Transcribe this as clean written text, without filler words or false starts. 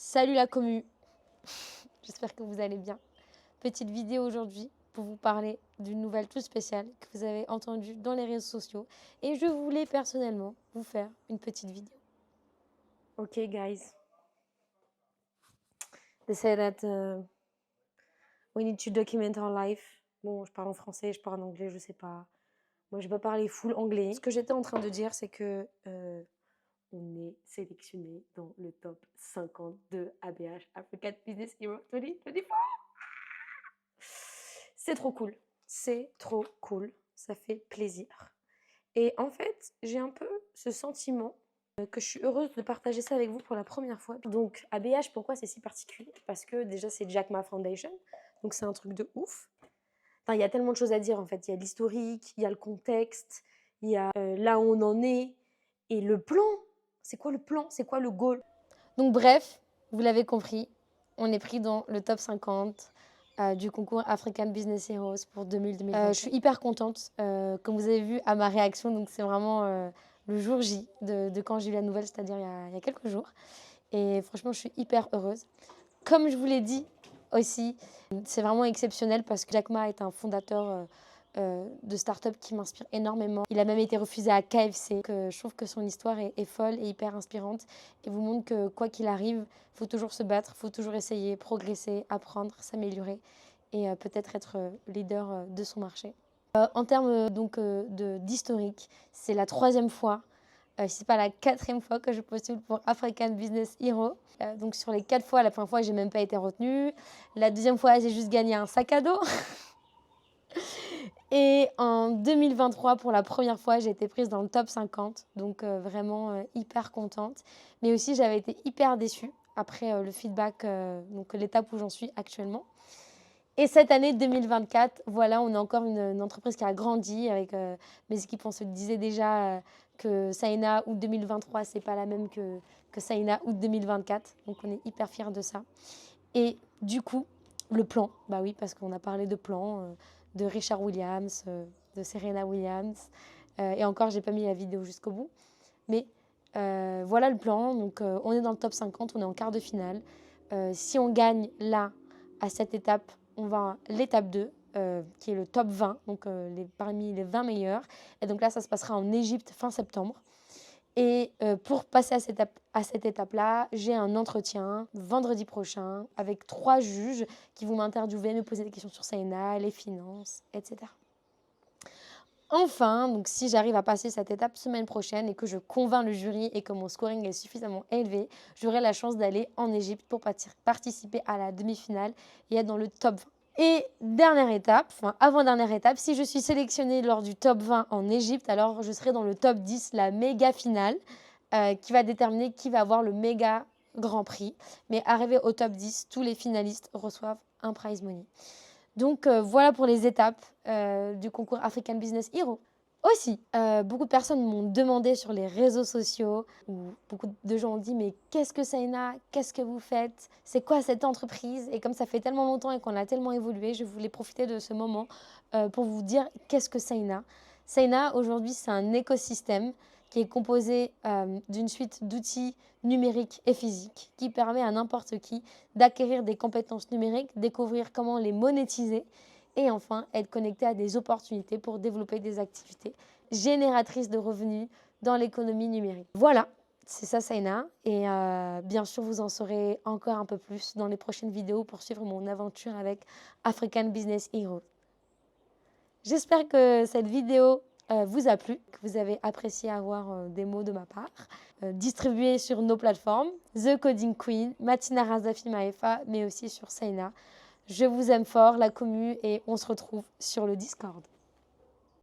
Salut la commu, j'espère que vous allez bien. Petite vidéo aujourd'hui pour vous parler d'une nouvelle toute spéciale que vous avez entendue dans les réseaux sociaux et je voulais personnellement vous faire une petite vidéo. Ok guys, they say that we need to document our life. Bon, je parle en français, je parle en anglais, je sais pas. Moi, je vais pas parler full anglais. Ce que j'étais en train de dire, c'est que on est sélectionné dans le top 50 de ABH, African Business Hero 2024. C'est trop cool. C'est trop cool. Ça fait plaisir. Et en fait, j'ai un peu ce sentiment que je suis heureuse de partager ça avec vous pour la première fois. Donc, ABH, pourquoi c'est si particulier? Parce que déjà, c'est Jack Ma Foundation. Donc, c'est un truc de ouf. Enfin, il y a tellement de choses à dire en fait. Il y a l'historique, il y a le contexte, il y a là où on en est et le plan. C'est quoi le plan? C'est quoi le goal? Donc bref, vous l'avez compris, on est pris dans le top 50 du concours African Business Heroes pour 2020. Je suis hyper contente, comme vous avez vu à ma réaction, donc c'est vraiment le jour J de quand j'ai eu la nouvelle, c'est-à-dire il y a quelques jours. Et franchement, je suis hyper heureuse. Comme je vous l'ai dit aussi, c'est vraiment exceptionnel parce que Jack Ma est un fondateur de start-up qui m'inspire énormément. Il a même été refusé à KFC. Je trouve que son histoire est folle et hyper inspirante et vous montre que quoi qu'il arrive, il faut toujours se battre, il faut toujours essayer, progresser, apprendre, s'améliorer et peut-être être leader de son marché. En termes d'historique, c'est la 3e fois, si ce n'est pas la 4e fois que je postule pour African Business Hero. Donc sur les 4 fois, la première fois, j'ai même pas été retenue. La 2e fois, j'ai juste gagné un sac à dos. Et en 2023, pour la première fois, j'ai été prise dans le top 50. Donc vraiment hyper contente. Mais aussi, j'avais été hyper déçue après le feedback, donc l'étape où j'en suis actuellement. Et cette année 2024, voilà, on a encore une entreprise qui a grandi avec mes équipes. On se disait déjà que Saina août 2023, c'est pas la même que Saina août 2024. Donc on est hyper fiers de ça. Et du coup, le plan, bah oui, parce qu'on a parlé de plan, de Richard Williams, de Serena Williams. Et encore, j'ai pas mis la vidéo jusqu'au bout. Mais voilà le plan. Donc on est dans le top 50, on est en quart de finale. Si on gagne là, à cette étape, on va à l'étape 2, qui est le top 20, donc parmi les 20 meilleurs. Et donc là, ça se passera en Égypte fin septembre. Et pour passer à cette étape-là, j'ai un entretien vendredi prochain avec 3 juges qui vont m'interviewer, me poser des questions sur Saina, les finances, etc. Enfin, donc si j'arrive à passer cette étape semaine prochaine et que je convainc le jury et que mon scoring est suffisamment élevé, j'aurai la chance d'aller en Égypte pour participer à la demi-finale et être dans le top 20. Et dernière étape, enfin avant-dernière étape, si je suis sélectionnée lors du top 20 en Égypte, alors je serai dans le top 10, la méga finale, qui va déterminer qui va avoir le méga grand prix. Mais arrivé au top 10, tous les finalistes reçoivent un prize money. Donc voilà pour les étapes du concours African Business Hero. Aussi, beaucoup de personnes m'ont demandé sur les réseaux sociaux, où beaucoup de gens ont dit « Mais qu'est-ce que Saina? Qu'est-ce que vous faites? C'est quoi cette entreprise ?» Et comme ça fait tellement longtemps et qu'on a tellement évolué, je voulais profiter de ce moment pour vous dire qu'est-ce que Saina. Saina, aujourd'hui, c'est un écosystème qui est composé d'une suite d'outils numériques et physiques qui permet à n'importe qui d'acquérir des compétences numériques, découvrir comment les monétiser et enfin être connecté à des opportunités pour développer des activités génératrices de revenus dans l'économie numérique. Voilà, c'est ça Saina et bien sûr vous en saurez encore un peu plus dans les prochaines vidéos pour suivre mon aventure avec African Business Heroes. J'espère que cette vidéo vous a plu, que vous avez apprécié avoir des mots de ma part, distribués sur nos plateformes, The Coding Queen, Matina Razafi Maefa, mais aussi sur Saina. Je vous aime fort, la commu, et on se retrouve sur le Discord.